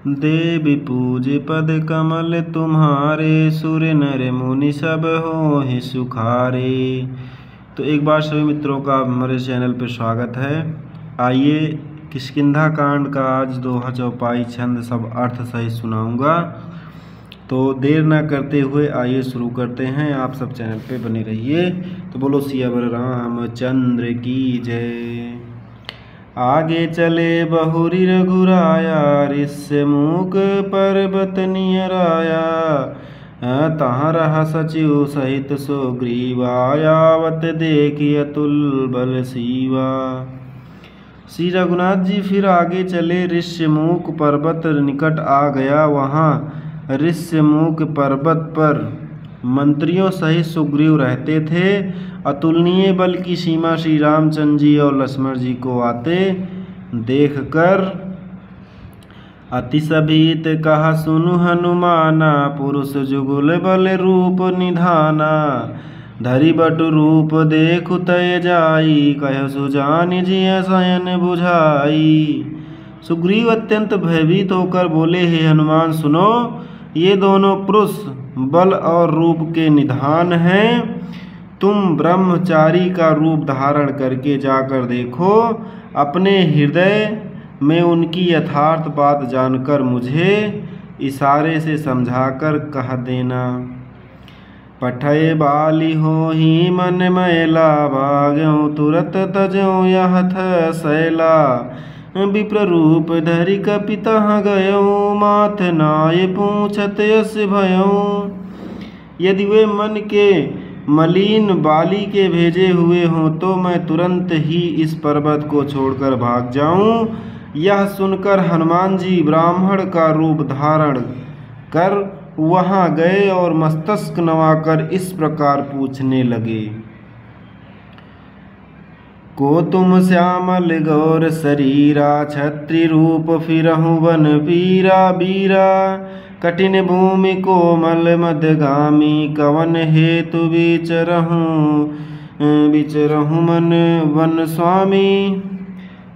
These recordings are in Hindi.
देवी पूज पद कमल तुम्हारे, सुर नर मुनि सब होहि सुखारे। तो एक बार सभी मित्रों का हमारे चैनल पर स्वागत है। आइए किष्किंधा कांड का आज दोहा चौपाई छंद सब अर्थ सहित सुनाऊंगा। तो देर न करते हुए आइए शुरू करते हैं। आप सब चैनल पे बने रहिए। तो बोलो सियावर रामचंद्र की जय। आगे चले बहुरी रघुराया, ऋष्यमुख पर्वत नियराया। तहाँ रहा सचिव सहित सुग्रीवा, आवत देखि अतुल बल सीवा। श्री रघुनाथ जी फिर आगे चले। ऋष्यमुख पर्वत निकट आ गया। वहाँ ऋष्यमुख पर्वत पर मंत्रियों सहित सुग्रीव रहते थे। अतुलनीय बल की सीमा श्री रामचंद्र जी और लक्ष्मण जी को आते देखकर अति सभीत कहा, सुनु हनुमाना, पुरुष जुगुल बल रूप निधाना। धरि बटु रूप देखु तय जाई, कह सुजानि जिय शयन बुझाई। सुग्रीव अत्यंत भयभीत होकर बोले, हे हनुमान सुनो, ये दोनों पुरुष बल और रूप के निधान हैं। तुम ब्रह्मचारी का रूप धारण करके जाकर देखो। अपने हृदय में उनकी यथार्थ बात जानकर मुझे इशारे से समझाकर कह देना। पठय बाली होहि मन मैला, भाग्यों तुरत तजों यहथ शैला। विप्र रूप धरि कपितः गयऊँ, माथ नाय पूछत यस भयऊँ। यदि वे मन के मलिन बाली के भेजे हुए हों तो मैं तुरंत ही इस पर्वत को छोड़कर भाग जाऊं। यह सुनकर हनुमान जी ब्राह्मण का रूप धारण कर वहां गए और मस्तक नवाकर इस प्रकार पूछने लगे। को तुम श्यामल गौर शरीरा, क्षत्रि रूप फिरहु वन पीरा बीरा। कठिन भूमि कोमल मध्यगामी, कवन हेतु विचरहु मन वन स्वामी।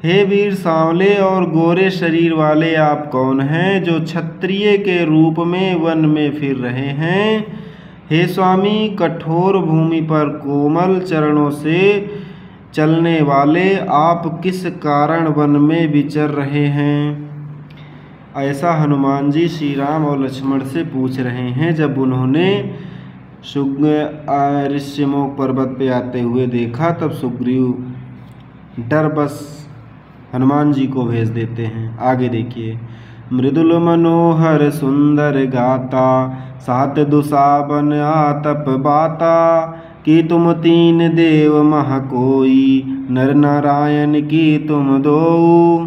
हे वीर सांवले और गोरे शरीर वाले आप कौन हैं, जो क्षत्रिय के रूप में वन में फिर रहे हैं। हे स्वामी, कठोर भूमि पर कोमल चरणों से चलने वाले आप किस कारण वन में विचर रहे हैं। ऐसा हनुमान जी श्री राम और लक्ष्मण से पूछ रहे हैं जब उन्होंने ऋष्यमुख पर्वत पे आते हुए देखा। तब सुग्रीव डर बस हनुमान जी को भेज देते हैं। आगे देखिए। मृदुल मनोहर सुंदर गाता, सात दुसाबन आतप बाता। कि तुम तीन देव मह कोई, नर नारायण की तुम दोऊ।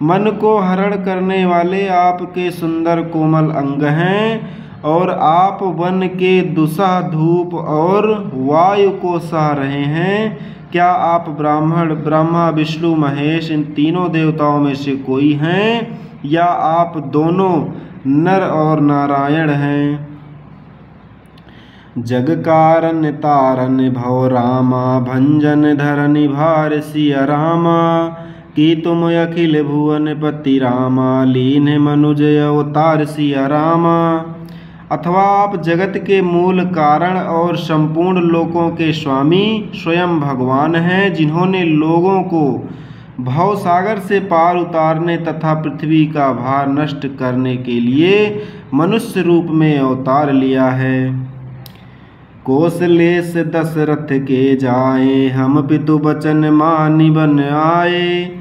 मन को हरण करने वाले आपके सुंदर कोमल अंग हैं, और आप वन के दुसह धूप और वायु को सह रहे हैं। क्या आप ब्राह्मण ब्रह्मा विष्णु महेश इन तीनों देवताओं में से कोई हैं, या आप दोनों नर और नारायण हैं। जग कारण तारन भव रामा, भंजन धरनि भार सिया रामा। कि तुम अखिल भुवन पति रामा, लीन मनुज अवतार सिया रामा। अथवा आप जगत के मूल कारण और संपूर्ण लोकों के स्वामी स्वयं भगवान हैं, जिन्होंने लोगों को भव सागर से पार उतारने तथा पृथ्वी का भार नष्ट करने के लिए मनुष्य रूप में अवतार लिया है। कौशलेश दशरथ के जाए, हम पितु बचन मानि बन आए।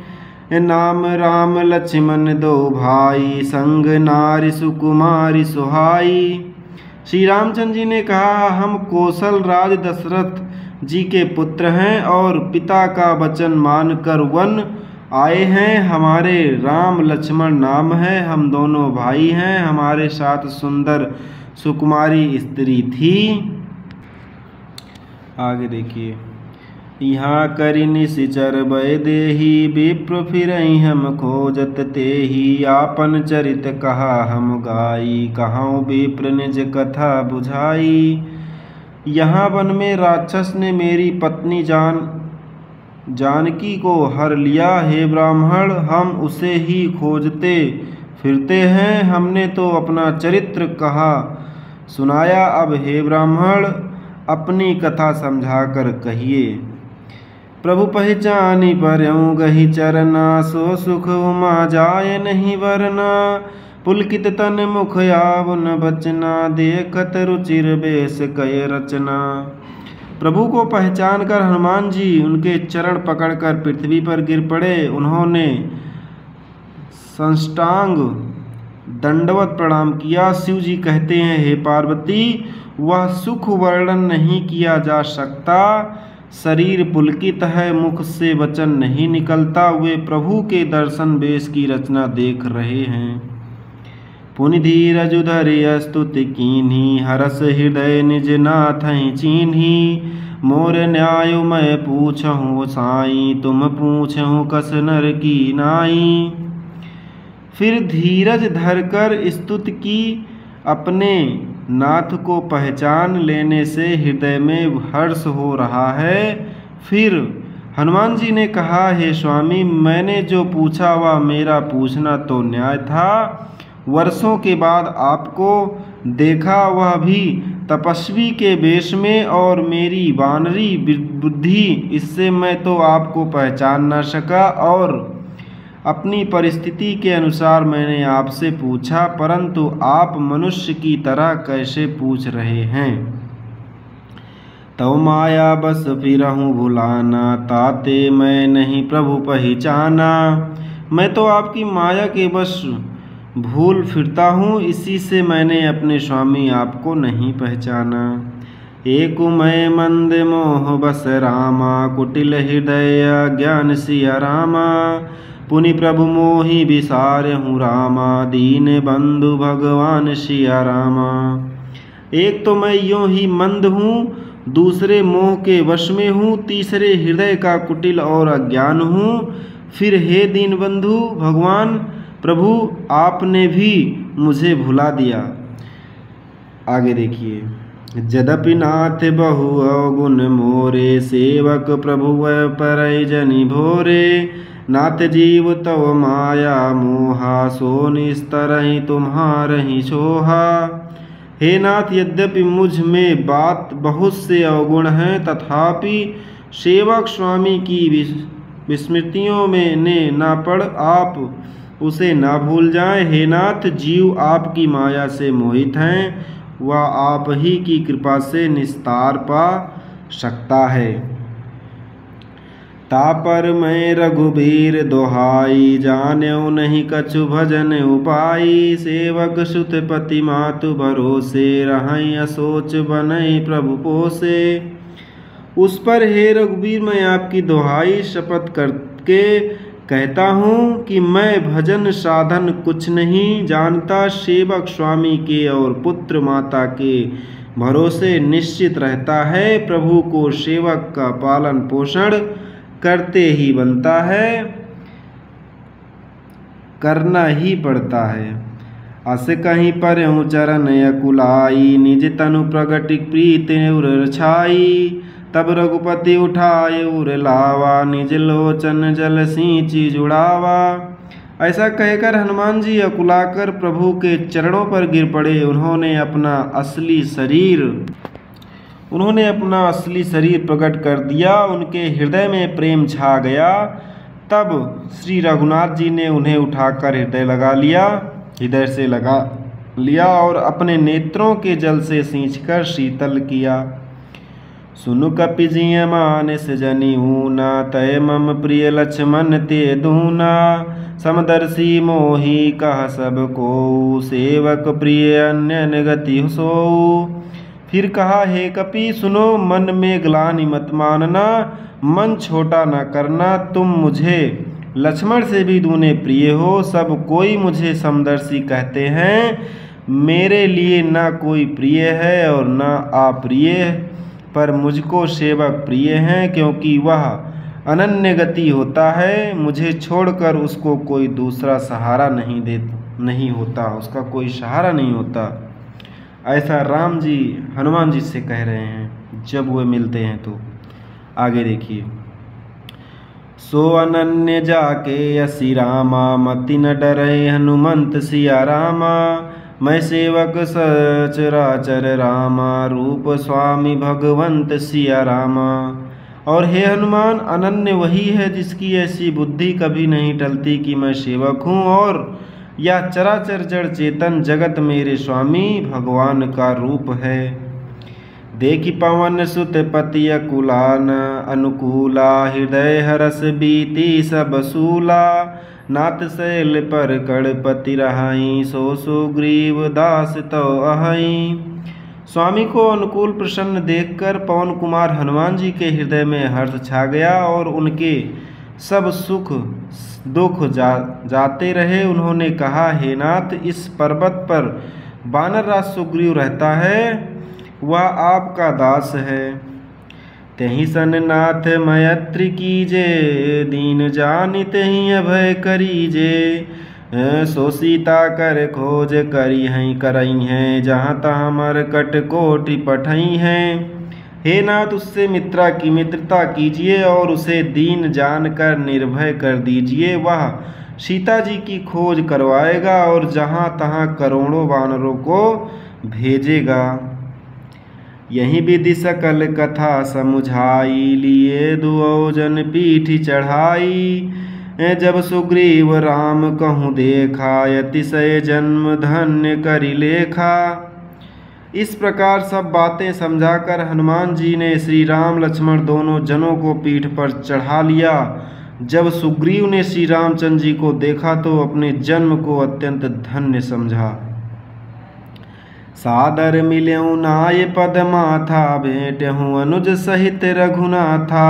नाम राम लक्ष्मण दो भाई, संग नारी सुकुमारी सुहाई। श्री रामचंद्र जी ने कहा, हम कौशल राज दशरथ जी के पुत्र हैं और पिता का वचन मानकर वन आए हैं। हमारे राम लक्ष्मण नाम है, हम दोनों भाई हैं। हमारे साथ सुंदर सुकुमारी स्त्री थी। आगे देखिए। यहाँ करि निशिचर भय देहि, विप्र फिरहि हम खोजत तेहि। आपन चरित कहा हम गाई, कहूँ विप्र निज कथा बुझाई। यहाँ वन में राक्षस ने मेरी पत्नी जानकी को हर लिया। हे ब्राह्मण, हम उसे ही खोजते फिरते हैं, हमने तो अपना चरित्र कहा सुनाया। अब हे ब्राह्मण अपनी कथा समझाकर कहिए। प्रभु पहचानी परयूं गही चरना, सो सुख उमा जाय नहीं वरना। पुलकित तन मुख आवन बचना, देखत रुचिर बेस कय रचना। प्रभु को पहचान कर हनुमान जी उनके चरण पकड़कर पृथ्वी पर गिर पड़े। उन्होंने साष्टांग दंडवत प्रणाम किया। शिव जी कहते हैं, हे पार्वती, वह सुख वर्णन नहीं किया जा सकता। शरीर पुलकित है, मुख से वचन नहीं निकलता। वे प्रभु के दर्शन बेश की रचना देख रहे हैं। पुनि धीरज धरि स्तुति कीन्ही, हरस हृदय निज नाथहि चीन्ही। मोर न्याय मैं पूछहु साई, तुम पूछहु कस नर की नाई। फिर धीरज धरकर स्तुति की। अपने नाथ को पहचान लेने से हृदय में हर्ष हो रहा है। फिर हनुमान जी ने कहा, हे स्वामी, मैंने जो पूछा वह मेरा पूछना तो न्याय था। वर्षों के बाद आपको देखा, वह भी तपस्वी के वेश में, और मेरी वानरी बुद्धि, इससे मैं तो आपको पहचान न सका। और अपनी परिस्थिति के अनुसार मैंने आपसे पूछा, परंतु आप मनुष्य की तरह कैसे पूछ रहे हैं। तव माया बस फिरहूँ भुलाना, ताते मैं नहीं प्रभु पहचाना। मैं तो आपकी माया के बस भूल फिरता हूँ, इसी से मैंने अपने स्वामी आपको नहीं पहचाना। एक मैं मंद मोह बस रामा, कुटिल हृदय ज्ञान सिया रामा। पुनि प्रभु मोहि विसारहूँ रामा, दीन बंधु भगवान सिया रामा। एक तो मैं यूँ ही मंद हूँ, दूसरे मोह के वश में हूँ, तीसरे हृदय का कुटिल और अज्ञान हूँ। फिर हे दीन बंधु भगवान प्रभु, आपने भी मुझे भुला दिया। आगे देखिए। यद्यपि नाथ बहु अवगुण मोरे, सेवक प्रभु परय जनि भोरे। नाथ जीव तव माया मोहा, सो निस्तरहि तुम्हारहि सोहा। हे नाथ, यद्यपि मुझ में बात बहुत से अवगुण हैं, तथापि सेवक स्वामी की विस्मृतियों में ने ना पड़, आप उसे ना भूल जाएं। हे नाथ, जीव आपकी माया से मोहित हैं, वह आप ही की कृपा से निस्तार पा सकता है। तापर मैं रघुबीर दोहाई, जान्यो नहीं कछु भजन उपाई। सेवक सुत पति मातु भरोसे, रहई असोच बनई प्रभु पोसे। उस पर हे रघुबीर, मैं आपकी दोहाई शपथ करके कहता हूँ कि मैं भजन साधन कुछ नहीं जानता। सेवक स्वामी के और पुत्र माता के भरोसे निश्चित रहता है। प्रभु को सेवक का पालन पोषण करते ही बनता है, करना ही पड़ता है। अस कहीं पर चरण अकुलाई, निज तनु प्रगटिक प्रीत उर छाई। तब रघुपति उठाए उर लावा, निज लोचन जल सींची जुड़ावा। ऐसा कहकर हनुमान जी अकुलाकर प्रभु के चरणों पर गिर पड़े। उन्होंने अपना असली शरीर प्रकट कर दिया। उनके हृदय में प्रेम छा गया। तब श्री रघुनाथ जी ने उन्हें उठाकर हृदय से लगा लिया और अपने नेत्रों के जल से सींचकर शीतल किया। सुनु कपि जिय मानस जनि ऊना, तय मम प्रिय लक्ष्मण ते दूना। समदर्शी मोहि कह सब को, सेवक प्रिय अन्य गति सोऊ। फिर कहा, हे कपि सुनो, मन में ग्लानि मत मानना, मन छोटा न करना। तुम मुझे लक्ष्मण से भी दूने प्रिय हो। सब कोई मुझे समदर्शी कहते हैं। मेरे लिए न कोई प्रिय है और न अप्रिय, पर मुझको सेवक प्रिय हैं, क्योंकि वह अनन्य गति होता है। मुझे छोड़कर उसको कोई दूसरा सहारा नहीं होता, उसका कोई सहारा नहीं होता। ऐसा राम जी हनुमान जी से कह रहे हैं जब वे मिलते हैं। तो आगे देखिए। सो अनन्य जाके असि रामा, मति न डरे हनुमंत सिया रामा। मैं सेवक सचराचर रामा, रूप स्वामी भगवंत सिया रामा। और हे हनुमान, अनन्य वही है जिसकी ऐसी बुद्धि कभी नहीं टलती कि मैं सेवक हूँ, और या चराचर जड़ चेतन जगत मेरे स्वामी भगवान का रूप है। देखि पवन सुत पति अकुलान, अनुकूला हृदय हरस बीती सब सूला। नाथ शैल पर कड़पति रहाई, सो सुग्रीव दास तो अहई। स्वामी को अनुकूल प्रसन्न देखकर पवन कुमार हनुमान जी के हृदय में हर्ष छा गया, और उनके सब सुख दुख जाते रहे। उन्होंने कहा, हे नाथ, इस पर्वत पर वानर राज सुग्रीव रहता है, वह आपका दास है। तेहि सन नाथ मैत्री कीजे, दीन जानि तेहि अभय करीजे। सो सीता कर खोज करी हैं करई हैं, जहाँ तहाँ मरकट कोटि पठई हैं। हे नाथ, उससे मित्रा की मित्रता कीजिए और उसे दीन जानकर निर्भय कर दीजिए। वह सीता जी की खोज करवाएगा और जहाँ तहाँ करोड़ों वानरों को भेजेगा। यही विधि सकल कथा समुझाई, लिए दुऔजन पीठी चढ़ाई। जब सुग्रीव राम कहूँ देखा, अतिशय जन्म धन्य करि लेखा। इस प्रकार सब बातें समझाकर हनुमान जी ने श्री राम लक्ष्मण दोनों जनों को पीठ पर चढ़ा लिया। जब सुग्रीव ने श्री रामचंद्र जी को देखा तो अपने जन्म को अत्यंत धन्य समझा। सादर मिल्यऊ नाय पद माथा, भेंटहूँ अनुज सहित रघुनाथा।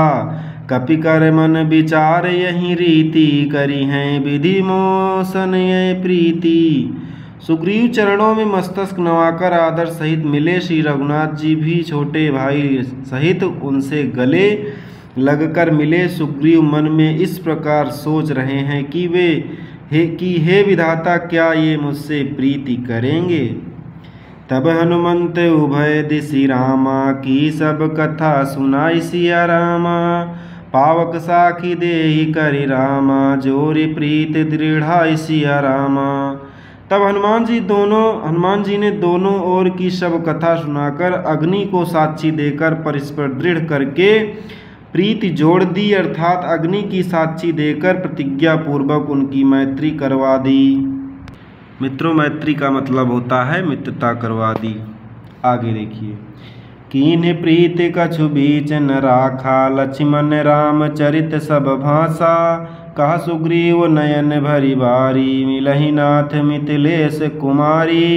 कपि कर मन विचार यही रीति, करी हैं विधि मोसन ये प्रीति। सुग्रीव चरणों में मस्तक नवाकर आदर सहित मिले। श्री रघुनाथ जी भी छोटे भाई सहित उनसे गले लगकर मिले। सुग्रीव मन में इस प्रकार सोच रहे हैं कि हे विधाता, क्या ये मुझसे प्रीति करेंगे। तब हनुमंत उभय दिशि रामा, की सब कथा सुनाई सिया रामा। पावक साखी देहि करि रामा, जोरि प्रीत दृढ़ाई सिया रामा। तब हनुमान जी ने दोनों ओर की सब कथा सुनाकर अग्नि को साक्षी देकर परस्पर दृढ़ करके प्रीति जोड़ दी, अर्थात अग्नि की साक्षी देकर प्रतिज्ञा पूर्वक उनकी मैत्री करवा दी। मित्रों, मैत्री का मतलब होता है मित्रता करवा दी। आगे देखिए। कीन्ह प्रीत कछु बीच न राखा, लक्ष्मण राम चरित सब भाषा। कहा सुग्रीव नयन भरी बारी, मिलहि नाथ मिथिलेश कुमारी।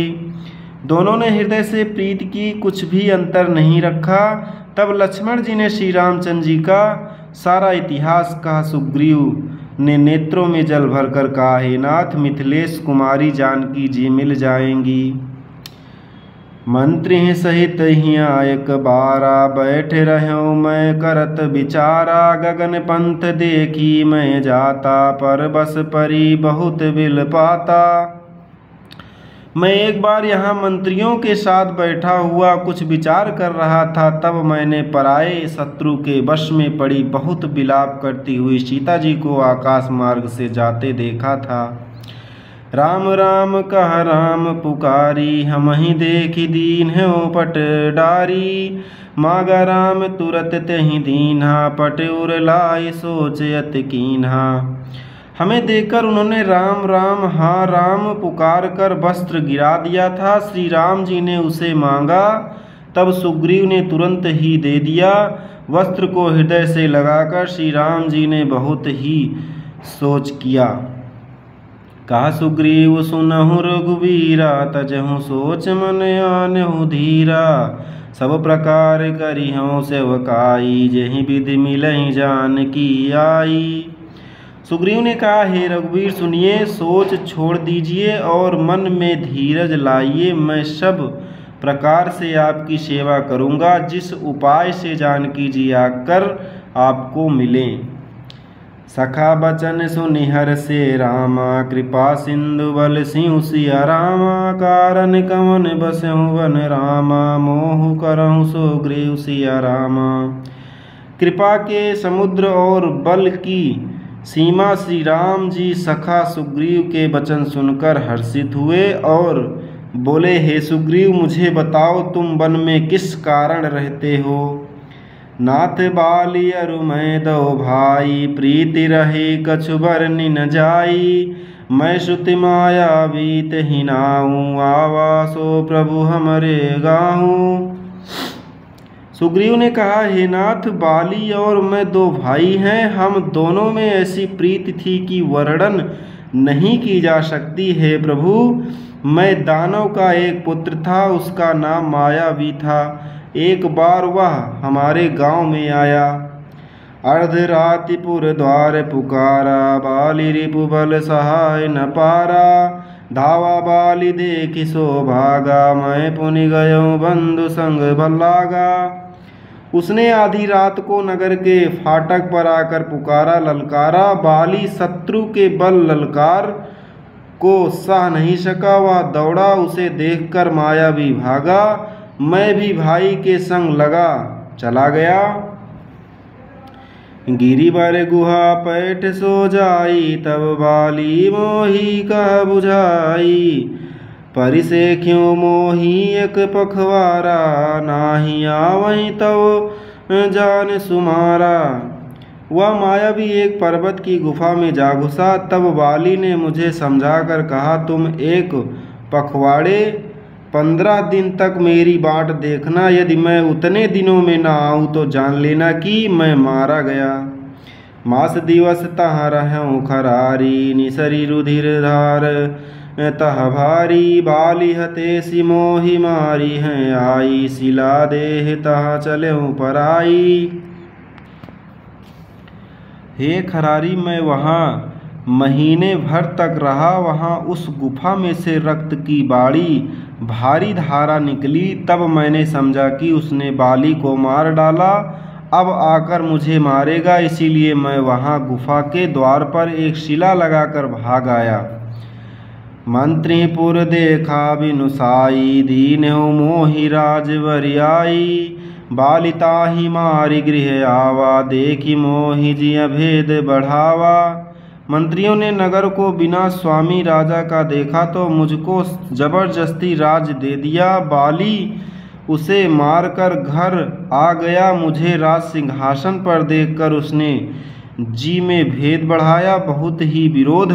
दोनों ने हृदय से प्रीत की, कुछ भी अंतर नहीं रखा। तब लक्ष्मण जी ने श्री रामचंद्र जी का सारा इतिहास कहा। सुग्रीव ने नेत्रों में जल भरकर कहा, हे नाथ, मिथिलेश कुमारी जानकी जी मिल जाएंगी। मंत्री सहित हिया एक बारा, बैठे रहो मैं करत विचारा। गगन पंथ देखी मैं जाता, पर बस परी बहुत बिल पाता। मैं एक बार यहाँ मंत्रियों के साथ बैठा हुआ कुछ विचार कर रहा था, तब मैंने पराये शत्रु के वश में पड़ी बहुत विलाप करती हुई सीता जी को आकाश मार्ग से जाते देखा था। राम राम कह राम पुकारी, हमहि देखी दीन है पट डारी। मागा राम तुरत तेहि दीन्हा, पट उर लाई सोच अति कीन्हा। हमें देखकर उन्होंने राम राम हाँ राम पुकार कर वस्त्र गिरा दिया था। श्री राम जी ने उसे मांगा, तब सुग्रीव ने तुरंत ही दे दिया। वस्त्र को हृदय से लगाकर श्री राम जी ने बहुत ही सोच किया। कहा सुग्रीव सुनहु रघुवीरा, तजहु सोच मन आनहु धीरा। सब प्रकार करिहु सेवकाई, जेहि विधि मिलहि जानकी आई। सुग्रीव ने कहा, हे रघुवीर सुनिए, सोच छोड़ दीजिए और मन में धीरज लाइए। मैं सब प्रकार से आपकी सेवा करूंगा, जिस उपाय से जानकी जी आकर आपको मिलें। सखा बचन सुनि हर्षे रामा, कृपा सिंधु बल सिंह सिया रामा। कारण कवन बसहु वन रामा, मोहु करहु सुग्रीव सिया रामा। कृपा के समुद्र और बल की सीमा श्री राम जी सखा सुग्रीव के वचन सुनकर हर्षित हुए और बोले, हे सुग्रीव, मुझे बताओ तुम वन में किस कारण रहते हो। नाथ बाली अरु मैं दो भाई, प्रीति रहे कछु बरनि न जाई। मैं श्रुति माया बीत ही नाऊँ, आवासो प्रभु हमरे गाहूँ। सुग्रीव ने कहा, हे नाथ, बाली और मैं दो भाई हैं। हम दोनों में ऐसी प्रीति थी कि वर्णन नहीं की जा सकती। हे प्रभु, मैं दानव का एक पुत्र था, उसका नाम मायावी था। एक बार वह हमारे गांव में आया, अर्धरातिपुर द्वार पुकारा, बाली रिपु बल सहाय न पारा। धावा बाली देखि सो भागा, मैं पुनि गयो बंधु संग भल्लागा। उसने आधी रात को नगर के फाटक पर आकर पुकारा, ललकारा। बाली शत्रु के बल ललकार को सह नहीं सका, वह दौड़ा, उसे देखकर मायावी भागा। मैं भी भाई के संग लगा चला गया। गिरि बर गुहा पैठ सो जाई, तब बाली मोही कह बुझाई। परिसे क्यों मोही एक पखवारा, नाही आवहीं तव जान सुमारा। वह मायावी एक पर्वत की गुफा में जा घुसा। तब बाली ने मुझे समझाकर कहा, तुम एक पखवाड़े 15 दिन तक मेरी बाट देखना। यदि मैं उतने दिनों में न आऊँ तो जान लेना कि मैं मारा गया। मास दिवस तहाँ रहूँ खरारी, निसरी रुधिर धार तह भारी। बाली हतेसी मोहि मारी हैं आई, शिला देह तहाँ चलेऊँ पराई। हे खरारी, मैं वहाँ महीने भर तक रहा। वहाँ उस गुफा में से रक्त की बड़ी भारी धारा निकली। तब मैंने समझा कि उसने बाली को मार डाला, अब आकर मुझे मारेगा। इसीलिए मैं वहाँ गुफा के द्वार पर एक शिला लगाकर भाग आया। मंत्रीपुर देखा बिनु साई, दीन्हु मोहि राजवरियाई। बालिता ही मारी गृह आवा, देखी मोहि जिय भेद बढ़ावा। मंत्रियों ने नगर को बिना स्वामी राजा का देखा तो मुझको जबरदस्ती राज दे दिया। बाली उसे मारकर घर आ गया। मुझे राज सिंहासन पर देखकर उसने जी में भेद बढ़ाया, बहुत ही विरोध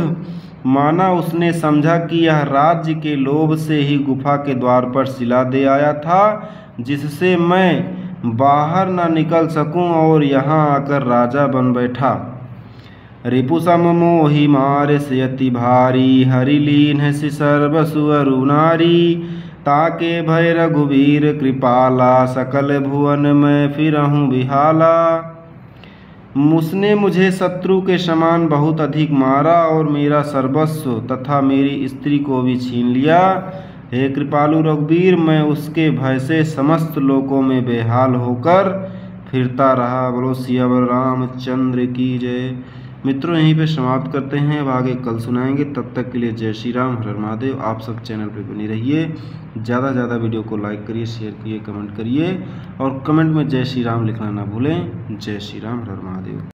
माना। उसने समझा कि यह राज्य के लोभ से ही गुफा के द्वार पर शिला दे आया था, जिससे मैं बाहर न निकल सकूं और यहाँ आकर राजा बन बैठा। रिपुसम मोहि मार से अति भारी, हरिलीन है सर्वसु अरु नारी। ताके भय रघुवीर कृपाला, सकल भुवन में फिरहूँ बिहाला। उसने मुझे शत्रु के समान बहुत अधिक मारा और मेरा सर्वस्व तथा मेरी स्त्री को भी छीन लिया। हे कृपालु रघुवीर, मैं उसके भय से समस्त लोकों में बेहाल होकर फिरता रहा। बोलो सियावर रामचंद्र की जय। मित्रों, यहीं पे समाप्त करते हैं, अब आगे कल सुनाएंगे। तब तक के लिए जय श्री राम, हर हर महादेव। आप सब चैनल पे बने रहिए, ज़्यादा से ज़्यादा वीडियो को लाइक करिए, शेयर करिए, कमेंट करिए और कमेंट में जय श्री राम लिखना ना भूलें। जय श्री राम, हर हर महादेव।